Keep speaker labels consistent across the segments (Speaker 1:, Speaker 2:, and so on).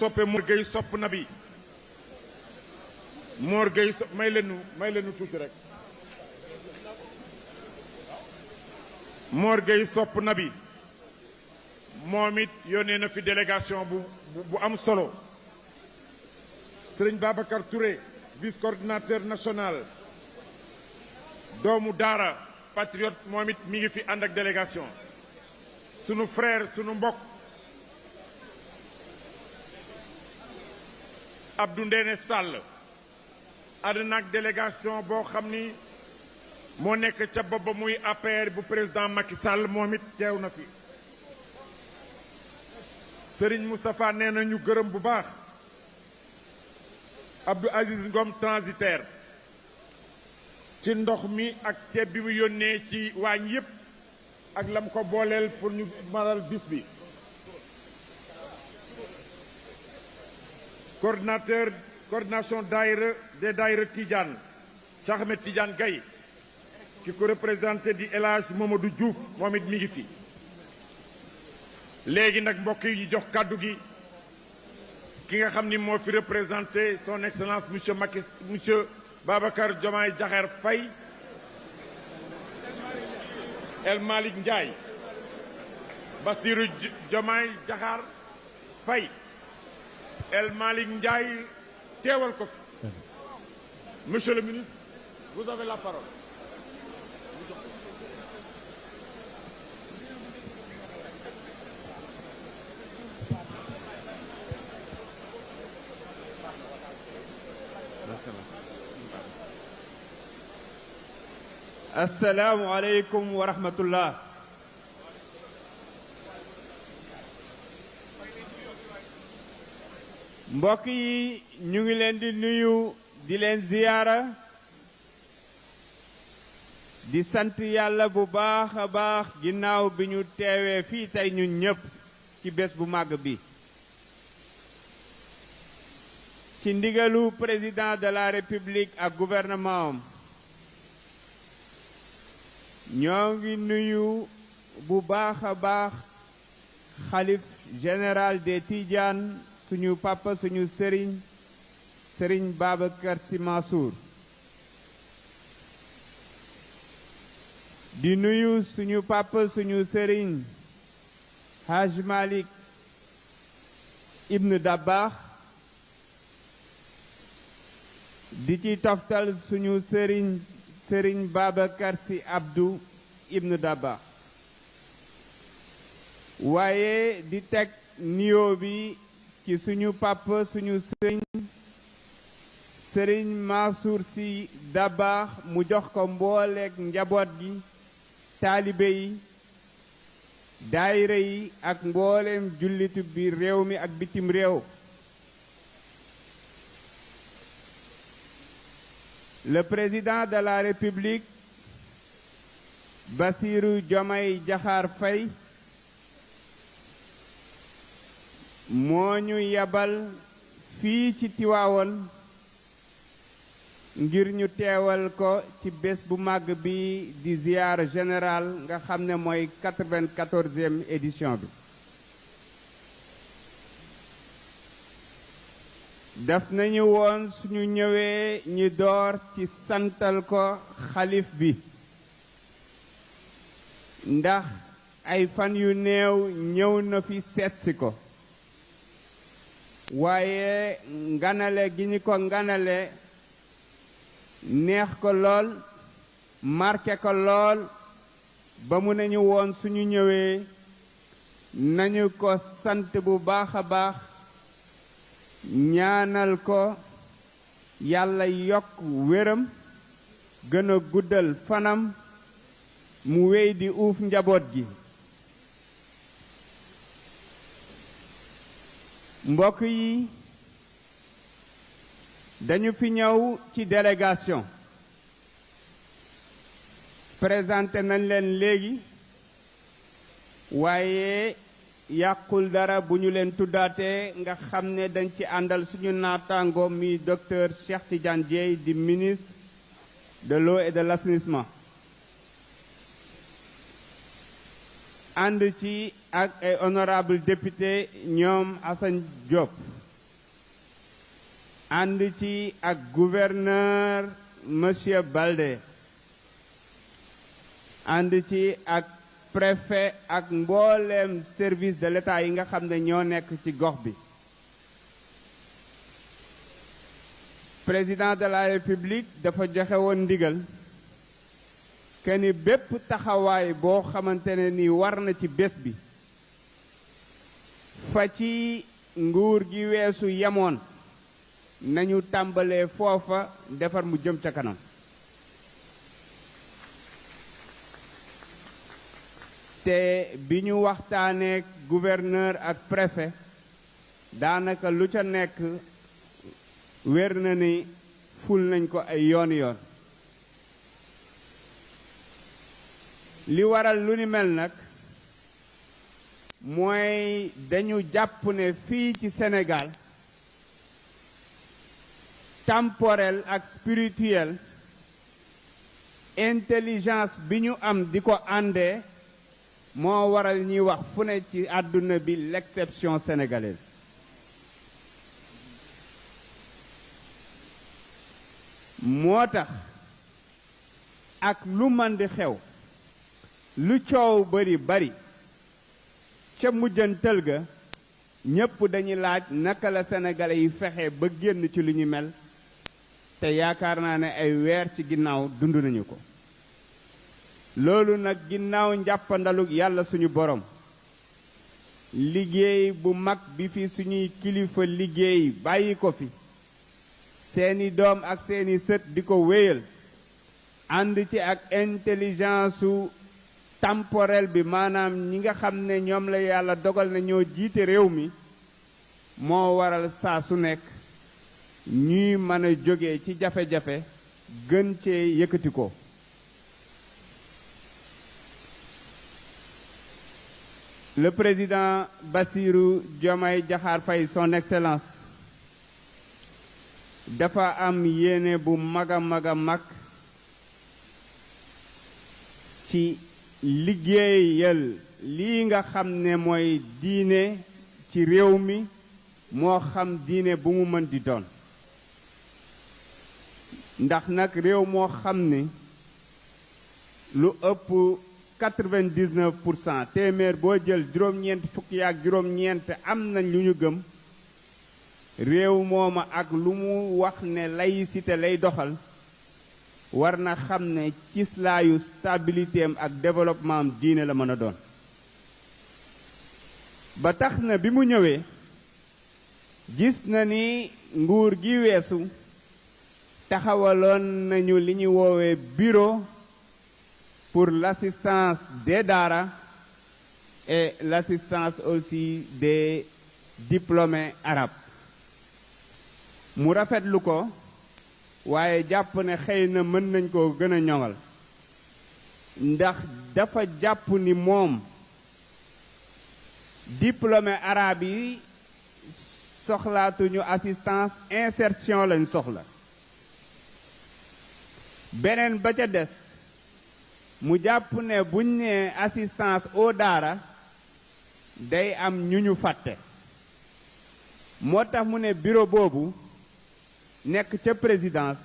Speaker 1: soppe Mor Gueye sopp na bi Mor Gueye may leenu tuuti rek Mor Gueye sopp na bi moom it yónnee na fi délégation bu am solo Serigne Babacar Touré vice coordinateur national doomu daara patriote moom it mi ngi fi ànd ak délégation sunu frère sunu mbokk Abdou Ndéné Sall ànd nag délégation boo xam ni moo nekk ca bopp ba muy APR bu président Macky Sall moom it teew na fi Serigne Moustapha nee na ñu gërëm bu baax Abdou Aziz Ngom transitaire ci ndox mi ak ceeb bi mu yónnee ci waañ yépp ak lam ko booleel pour ñu maral bis bi coordination daayira des daayira Tidiane Cheikh Ahmed Tidiane Gaye ki ko représenté di El Hadj Mamadou Diouf moom it mi ngi fi léegi nag mbokk yi ñu jox kàddu gi ki nga xam ni moo fi représenté son excellence monsieur Babacar Diomaye Diakhar Faye El Malick Ndiaye Bassirou Diomaye Diakhar Faye El Malick Ndiaye teewal ko fi monsieur le ministre vous avez la parole.
Speaker 2: Assalamu alaikum wa rahmatullah. Mbokk yi ñu ngi leen di nuyu di leen ziyaara di sant yàlla bu baax a baax ginnaaw bi ñu teewee fii tey ñun ñëpp ci bés bu màgg bi ci ndigalu président de la république ak gouvernement am ñoo ngi nuyu bu baax a baax xalif général des Tidianes suñu papa suñu sëriñ Babacar Sy Mansour di nuyu suñu papa suñu sëriñ Haj Malik Ibn Dabakh di ci toftal suñu sëriñ Babacar Sy Abdou Ibn Dabakh waaye di teg nuyoo bi ci suñu papa suñu sëriñ Mansour Sy Dabakh mu jox ko mbooleek njaboot gi taalibe yi daayira yi ak mbooleem jullitu bi réew mi ak bitim réew le président de la République Bassirou Diomaye Diakhar Faye moo ñu yabal fii ci Tiwaawoon ngir ñu teewal ko ci bés bu màgg bi di ziyaara général nga xam ne mooy 94e édition bi daf nañu woon suñu ñëwee ñi door ci santal ko xalif bi ndax ay fan yu néew ñëw na fi seetsi ko waaye nganale gi ñu ko nganale neex ko lool marqué ko lool ba mu nañu woon suñu ñëwee nañu ko sant bu baax a baax ñaanal ko yàlla yokk wéram gën a guddal fanam mu wéy di uuf njaboot gi mbokk yi dañu fi ñëw ci délégation présenté nañ leen léegi waaye yàqul dara bu ñu leen tuddaatee nga xam ne dañ ci àndal suñu naataango mi docteur Cheikh Tidiane Dièye di ministre de l'eau et de l'assainissement ànd ci ak ay honorable député ñoom Assane Diop ànd ci ak gouverneur monsieur Baldé ànd ci ak préfet ak mbooleem service de l'État yi nga xam ne ñoo nekk ci gox bi. président de la République dafa joxe woon ndigal que ni bépp taxawaay boo xamante ne ni war na ci bés bi fa ci nguur gi weesu yemoon nañu tàmbalee foofa defar mu jëm ca kanam. te bi ñu waxtaanee gouverneur ak préfet daanaka lu ca nekk wér na ni ful nañ ko ay yoon. li waral lu ni mel nag mooy dañu jàpp ne fii ci Sénégal temporel ak spirituel intelligence bi ñu am di ko àndee moo waral ñuy wax fu ne ci àdduna bi l'exception sénégalaise. moo tax ak lu man di xew lu coow bari ca mujjantal ga ñépp dañuy laaj naka la sénégalais yi fexe ba génn ci lu ñu mel te yaakaar naa ne ay weer ci ginnaaw dund nañu ko. loolu nag ginnaaw njàppandalug yàlla suñu borom liggéey bu mag bi fi suñuy kilifa liggéey bàyyi ko fi seeni doom ak seeni sët di ko wéyal ànd ci ak intelligence su temporel bi maanaam ñi nga xam ne ñoom la yàlla dogal na ñoo jiite réew mi moo waral saa su nekk ñuy mën a jóge ci jafe-jafe gën cee yëkkati ko. Le président Bassirou Diomaye Diakhar Faye son excellence dafa am yéene bu mag a mag ci liggéeyal lii nga xam ne mooy diine ci réew mi moo xam diine bu mu mën di doon ndax nag réew moo xam ne lu ëpp 99% téeméer boo jël juróom-ñeent fukki ak juróom-ñeent am nañ lu ñu gëm réew mooma ak lu mu wax ne laïcité lay doxal war na xam ne cislaayu stabilité am ak développement am diine la mën a doon. ba tax na bi mu ñëwee gis na ni nguur gi weesu taxawaloon nañu li ñu woowee bureau pour l'assistance des daara et l'assistance aussi des diplômés arabes mu rafetlu ko waaye jàpp ne xëy na mën nañ koo gën a ñoŋal ndax dafa jàpp ni moom diplômé arabe yi soxlaatuñu assistance insertion lañ soxla. beneen ba ca des mu jàpp ne buñ ne assistance au daara day am ñu fàtte moo tax mu ne bureau boobu nekk ca présidence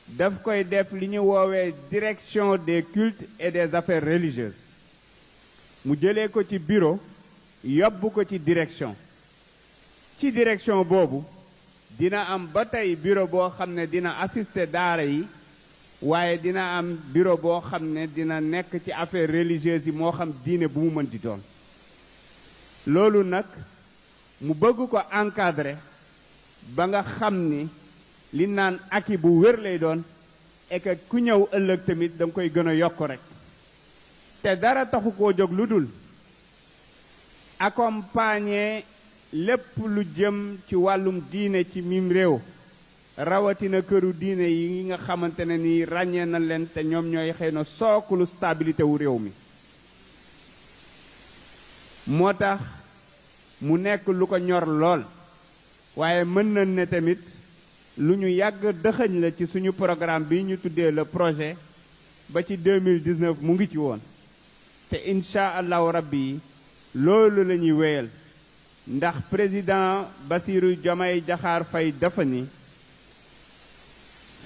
Speaker 2: daf koy def li ñu woowee direction des cultes et des affaires religieuses mu jëlee ko ci bureau yóbbu ko ci direction boobu dina am ba tey bureau boo xam ne dina assister daara yi waaye dina am bureau boo xam ne dina nekk ci affaires religieuses yi moo xam diine bu mu mën di doon loolu nag mu bëgg ko encadrer ba nga xam ni li naan aki bu wér lay doon et que ku ñëw ëllëg tamit da nga koy gën a yokk rek te dara taxu koo jóg lu dul accompagner lépp lu jëm ci wàllum diine ci mim réew rawatina këru diine yi nga xamante ne ni ràññee na leen te ñoom ñooy xëy na sookulu stabilité wu réew mi moo tax mu nekk lu ko ñor lool waaye mën nañ ne tamit lu ñu yàgg dëxëñ la ci suñu programme bi ñu tuddee le projet ba ci 2019 mu ngi ci woon te incha allahu rabbi loolu la ñuy wéyal ndax président Bassirou Diomaye Diakhar Faye dafa ni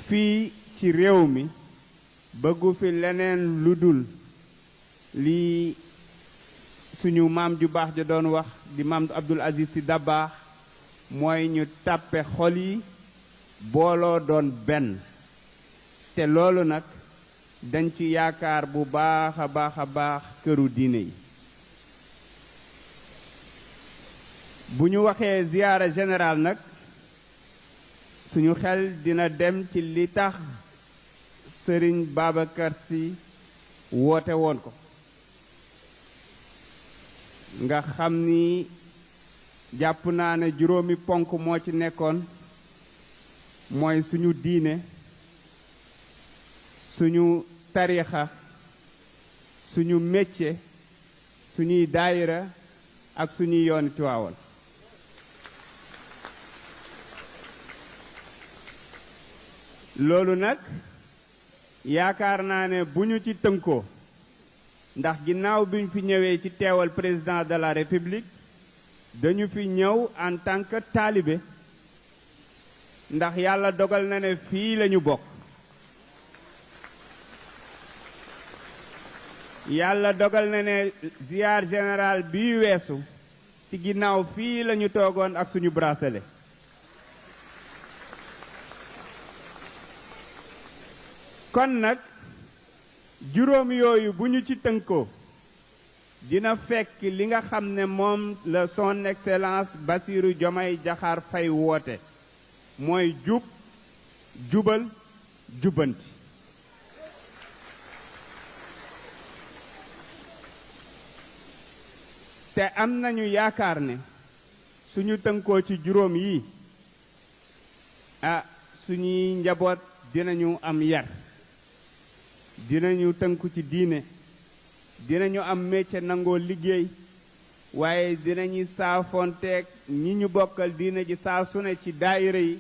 Speaker 2: fii ci réew mi bëggu fi leneen lu dul li suñu maam ju baax ja doon wax di maam Abdoul Aziz Sy Dabakh mooy ñu tàppe xol yi booloo doon benn te loolu nag dañ ci yaakaar bu baax a baax këru diine yi bu ñu waxee ziyaara général nag suñu xel dina dem ci li tax Sëriñ Babacar Sy woote woon ko nga xam ni jàpp naa ne juróomi ponk moo ci nekkoon mooy suñu diine suñu tariixa suñu métier suñuy daayira ak suñuy yoon Tiwaawan loolu nag yaakaar naa ne bu ñu ci tënkoo ndax ginnaaw bi ñu fi ñëwee ci teewal président de la république dañu fi ñëw en tant que taalibe ndax yàlla dogal na ne fii lañu bokk yàlla dogal na ne ziar général bii weesu ci ginnaaw fii lañu toogoon ak suñu bracelet kon nag juróom yooyu bu ñu ci tënkoo dina fekk li nga xam ne moom la son excellence Bassirou Diomaye Diakhar Faye woote mooy jub jubal jubbanti te am nañu yaakaar ne suñu tënkoo ci juróom yi suñuy njaboot dinañu am yar dinañu tënku ci diine dinañu am métier nangoo liggéey waaye dinañu saafonteeg ñi ñu bokkal diine ji saa su ne ci daayira yi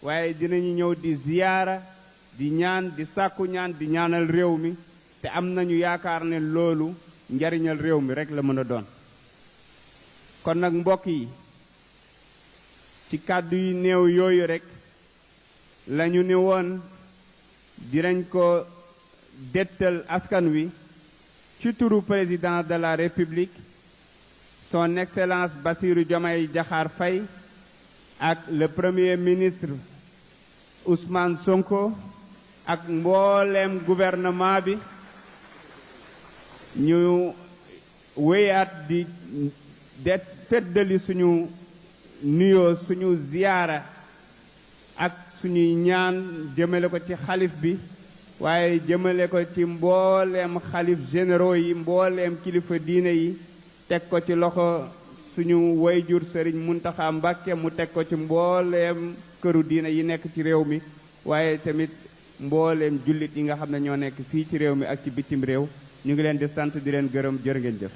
Speaker 2: waaye dinañu ñëw di ziyaara di ñaan di sàkku ñaan di ñaanal réew mi te am nañu yaakaar ne loolu njariñal réew mi rekk la mën a doon kon nag mbokk yi ci kàddu yu néew yooyu rekk lañu ni woon dinañ ko dettal askan wi ci turu président de la république son excellence Bassirou Diomaye Diakhar Faye ak le premier ministre Ousmane Sonko ak mbooleem gouvernement bi ñu wéyaat di feddali suñu nuyoo suñu ziyaara ak suñuy ñaan jëmale ko ci xalif bi waaye jëmale ko ci mbooleem xalif généraux yi mbooleem kilifa diine yi teg ko ci loxo suñu wayjur Sëriñ Muntaxa Mbàkke mu teg ko ci mbooleem këru diine yi nekk ci réew mi waaye tamit mbooleem jullit yi nga xam ne ñoo nekk fii ci réew mi ak ci bitim réew ñu ngi leen di sant di leen gërëm jërë ngeen jëf